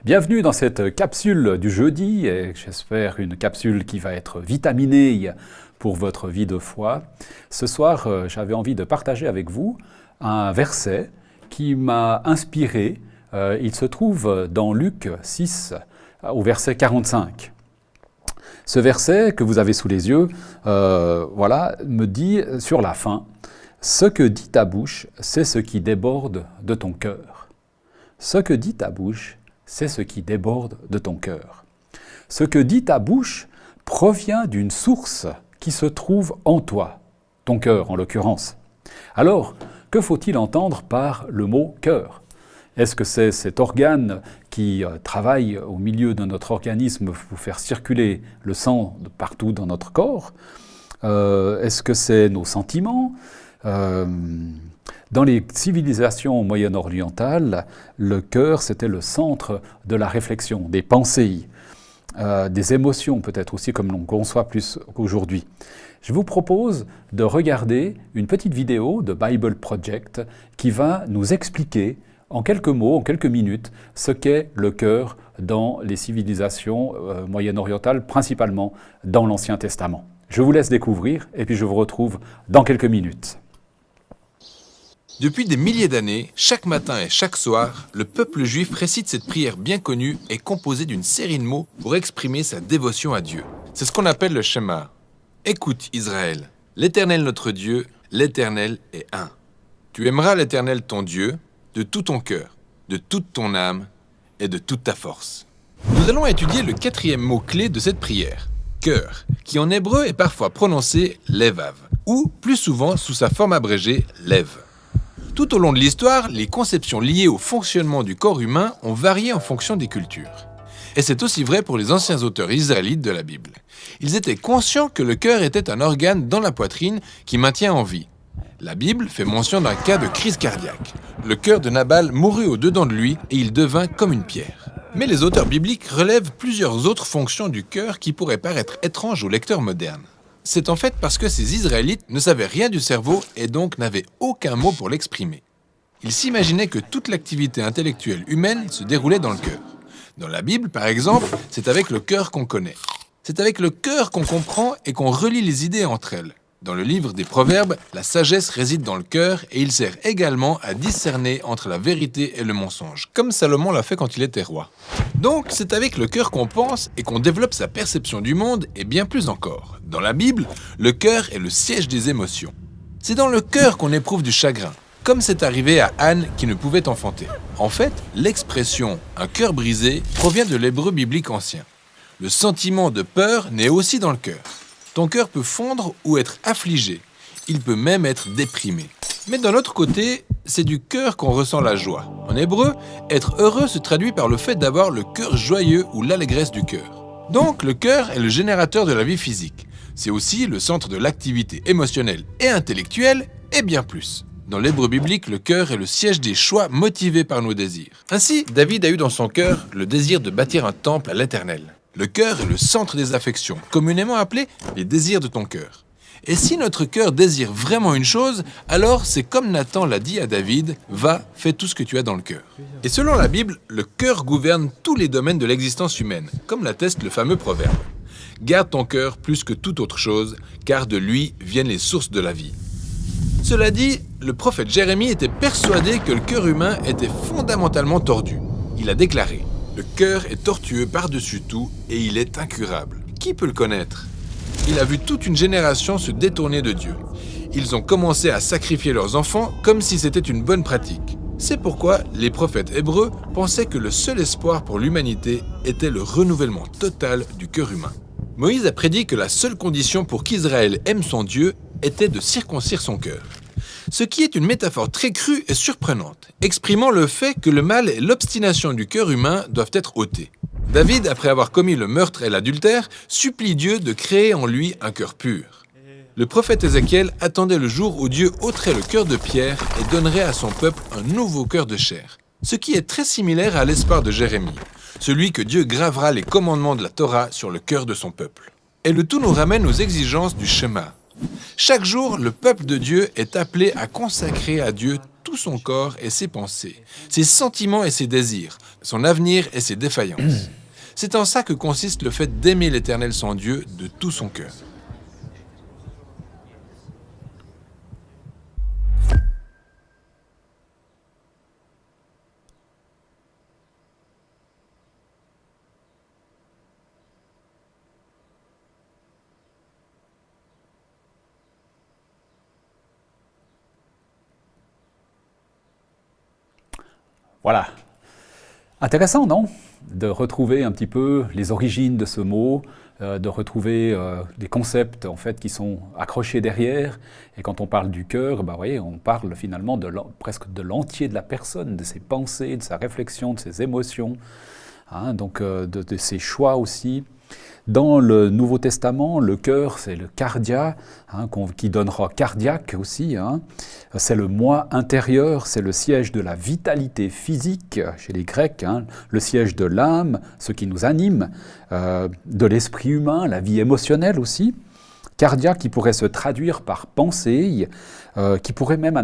Bienvenue dans cette capsule du jeudi, et j'espère une capsule qui va être vitaminée pour votre vie de foi. Ce soir, j'avais envie de partager avec vous un verset qui m'a inspiré. Il se trouve dans Luc 6, au verset 45. Ce verset que vous avez sous les yeux, me dit sur la fin, « Ce que dit ta bouche, c'est ce qui déborde de ton cœur. » Ce que dit ta bouche, c'est ce qui déborde de ton cœur. Ce que dit ta bouche provient d'une source qui se trouve en toi, ton cœur en l'occurrence. Alors, que faut-il entendre par le mot cœur ? Est-ce que c'est cet organe qui travaille au milieu de notre organisme pour faire circuler le sang partout dans notre corps ? Est-ce que c'est nos sentiments ? Dans les civilisations moyen-orientales, le cœur, c'était le centre de la réflexion, des pensées, des émotions peut-être aussi, comme l'on conçoit plus qu'aujourd'hui. Je vous propose de regarder une petite vidéo de Bible Project qui va nous expliquer en quelques mots, en quelques minutes, ce qu'est le cœur dans les civilisations moyen-orientales, principalement dans l'Ancien Testament. Je vous laisse découvrir et puis je vous retrouve dans quelques minutes. Depuis des milliers d'années, chaque matin et chaque soir, le peuple juif récite cette prière bien connue et composée d'une série de mots pour exprimer sa dévotion à Dieu. C'est ce qu'on appelle le Shema. Écoute Israël, l'Éternel notre Dieu, l'Éternel est un. Tu aimeras l'Éternel ton Dieu de tout ton cœur, de toute ton âme et de toute ta force. Nous allons étudier le quatrième mot-clé de cette prière, cœur, qui en hébreu est parfois prononcé levav, ou plus souvent sous sa forme abrégée lev. Tout au long de l'histoire, les conceptions liées au fonctionnement du corps humain ont varié en fonction des cultures. Et c'est aussi vrai pour les anciens auteurs israélites de la Bible. Ils étaient conscients que le cœur était un organe dans la poitrine qui maintient en vie. La Bible fait mention d'un cas de crise cardiaque. Le cœur de Nabal mourut au-dedans de lui et il devint comme une pierre. Mais les auteurs bibliques relèvent plusieurs autres fonctions du cœur qui pourraient paraître étranges aux lecteurs modernes. C'est en fait parce que ces Israélites ne savaient rien du cerveau et donc n'avaient aucun mot pour l'exprimer. Ils s'imaginaient que toute l'activité intellectuelle humaine se déroulait dans le cœur. Dans la Bible, par exemple, c'est avec le cœur qu'on connaît. C'est avec le cœur qu'on comprend et qu'on relie les idées entre elles. Dans le livre des Proverbes, la sagesse réside dans le cœur et il sert également à discerner entre la vérité et le mensonge, comme Salomon l'a fait quand il était roi. Donc, c'est avec le cœur qu'on pense et qu'on développe sa perception du monde et bien plus encore. Dans la Bible, le cœur est le siège des émotions. C'est dans le cœur qu'on éprouve du chagrin, comme c'est arrivé à Anne qui ne pouvait enfanter. En fait, l'expression « un cœur brisé » provient de l'hébreu biblique ancien. Le sentiment de peur naît aussi dans le cœur. Ton cœur peut fondre ou être affligé. Il peut même être déprimé. Mais d'un autre côté, c'est du cœur qu'on ressent la joie. En hébreu, être heureux se traduit par le fait d'avoir le cœur joyeux ou l'allégresse du cœur. Donc, le cœur est le générateur de la vie physique. C'est aussi le centre de l'activité émotionnelle et intellectuelle, et bien plus. Dans l'hébreu biblique, le cœur est le siège des choix motivés par nos désirs. Ainsi, David a eu dans son cœur le désir de bâtir un temple à l'Éternel. Le cœur est le centre des affections, communément appelé les désirs de ton cœur. Et si notre cœur désire vraiment une chose, alors c'est comme Nathan l'a dit à David, « Va, fais tout ce que tu as dans le cœur ». Et selon la Bible, le cœur gouverne tous les domaines de l'existence humaine, comme l'atteste le fameux proverbe. « Garde ton cœur plus que toute autre chose, car de lui viennent les sources de la vie ». Cela dit, le prophète Jérémie était persuadé que le cœur humain était fondamentalement tordu. Il a déclaré « Le cœur est tortueux par-dessus tout et il est incurable. Qui peut le connaître ?» Il a vu toute une génération se détourner de Dieu. Ils ont commencé à sacrifier leurs enfants comme si c'était une bonne pratique. C'est pourquoi les prophètes hébreux pensaient que le seul espoir pour l'humanité était le renouvellement total du cœur humain. Moïse a prédit que la seule condition pour qu'Israël aime son Dieu était de circoncire son cœur. Ce qui est une métaphore très crue et surprenante, exprimant le fait que le mal et l'obstination du cœur humain doivent être ôtés. David, après avoir commis le meurtre et l'adultère, supplie Dieu de créer en lui un cœur pur. Le prophète Ézéchiel attendait le jour où Dieu ôterait le cœur de pierre et donnerait à son peuple un nouveau cœur de chair, ce qui est très similaire à l'espoir de Jérémie, celui que Dieu gravera les commandements de la Torah sur le cœur de son peuple. Et le tout nous ramène aux exigences du Shema. Chaque jour, le peuple de Dieu est appelé à consacrer à Dieu tout son corps et ses pensées, ses sentiments et ses désirs, son avenir et ses défaillances. C'est en ça que consiste le fait d'aimer l'Éternel son Dieu de tout son cœur. Voilà. Intéressant, non? De retrouver un petit peu les origines de ce mot, de retrouver des concepts en fait qui sont accrochés derrière. Et quand on parle du cœur, bah, voyez, on parle finalement presque de l'entier de la personne, de ses pensées, de sa réflexion, de ses émotions, hein, donc de ses choix aussi. Dans le Nouveau Testament, le cœur, c'est le cardia, hein, qui donnera cardiaque aussi. Hein. C'est le moi intérieur, c'est le siège de la vitalité physique chez les Grecs, hein, le siège de l'âme, ce qui nous anime, de l'esprit humain, la vie émotionnelle aussi. Cardiaque qui pourrait se traduire par pensée, qui pourrait même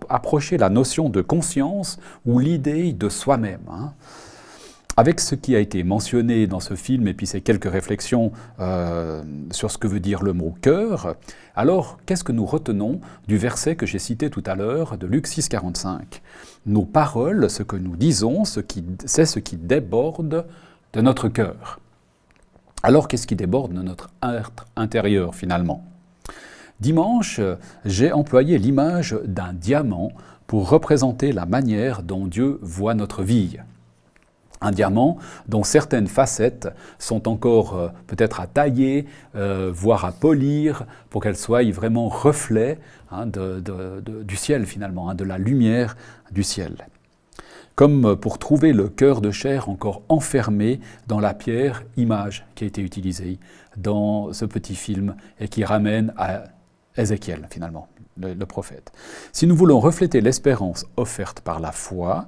approcher la notion de conscience ou l'idée de soi-même. Hein. Avec ce qui a été mentionné dans ce film et puis ces quelques réflexions sur ce que veut dire le mot « cœur », alors qu'est-ce que nous retenons du verset que j'ai cité tout à l'heure de Luc 6, 45 ? Nos paroles, ce que nous disons, c'est ce qui déborde de notre cœur. Alors qu'est-ce qui déborde de notre être intérieur finalement ? Dimanche, j'ai employé l'image d'un diamant pour représenter la manière dont Dieu voit notre vie. Un diamant dont certaines facettes sont encore peut-être à tailler, voire à polir, pour qu'elles soient vraiment reflets hein, du ciel finalement, hein, de la lumière du ciel. Comme pour trouver le cœur de chair encore enfermé dans la pierre, image qui a été utilisée dans ce petit film et qui ramène à Ézéchiel finalement, le prophète. Si nous voulons refléter l'espérance offerte par la foi,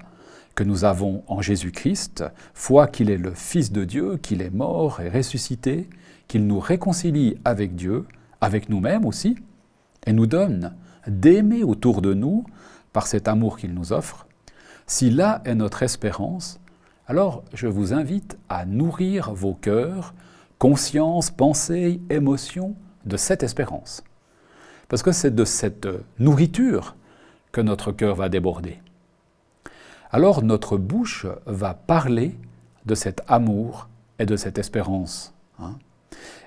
que nous avons en Jésus-Christ, foi qu'il est le Fils de Dieu, qu'il est mort et ressuscité, qu'il nous réconcilie avec Dieu, avec nous-mêmes aussi, et nous donne d'aimer autour de nous par cet amour qu'il nous offre. Si là est notre espérance, alors je vous invite à nourrir vos cœurs, conscience, pensée, émotion de cette espérance. Parce que c'est de cette nourriture que notre cœur va déborder. Alors notre bouche va parler de cet amour et de cette espérance. Hein.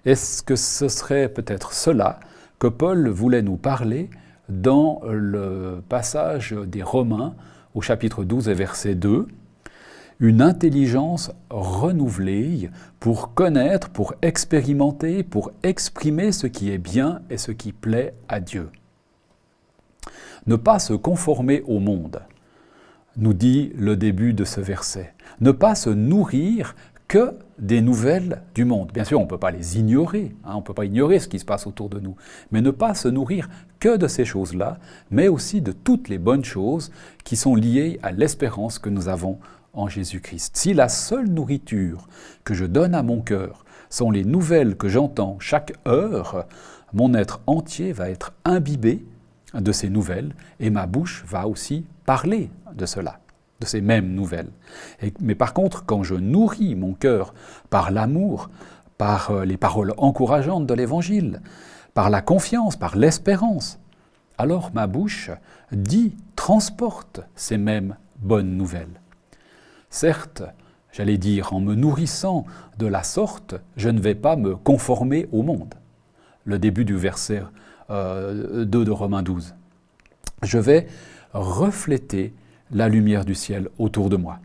Est-ce que ce serait peut-être cela que Paul voulait nous parler dans le passage des Romains au chapitre 12 et verset 2 ? Une intelligence renouvelée pour connaître, pour expérimenter, pour exprimer ce qui est bien et ce qui plaît à Dieu. Ne pas se conformer au monde, nous dit le début de ce verset. Ne pas se nourrir que des nouvelles du monde. Bien sûr, on ne peut pas les ignorer, hein, on ne peut pas ignorer ce qui se passe autour de nous, mais ne pas se nourrir que de ces choses-là, mais aussi de toutes les bonnes choses qui sont liées à l'espérance que nous avons en Jésus-Christ. Si la seule nourriture que je donne à mon cœur sont les nouvelles que j'entends chaque heure, mon être entier va être imbibé de ces nouvelles et ma bouche va aussi parler de cela, de ces mêmes nouvelles. Mais par contre, quand je nourris mon cœur par l'amour, par les paroles encourageantes de l'Évangile, par la confiance, par l'espérance, alors ma bouche transporte ces mêmes bonnes nouvelles. Certes, j'allais dire, en me nourrissant de la sorte, je ne vais pas me conformer au monde. Le début du verset 2 de Romains 12. Je vais refléter la lumière du ciel autour de moi.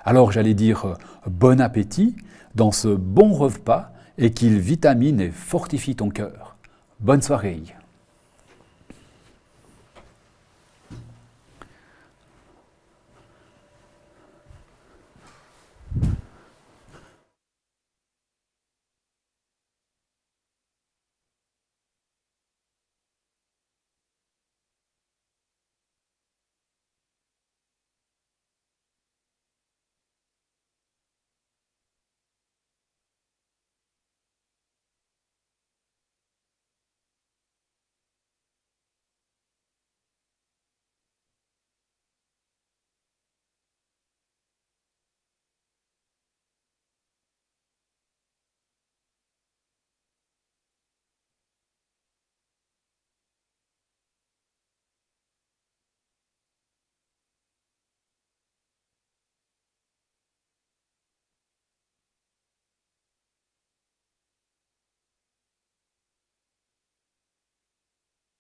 Alors j'allais dire bon appétit dans ce bon repas et qu'il vitamine et fortifie ton cœur. Bonne soirée.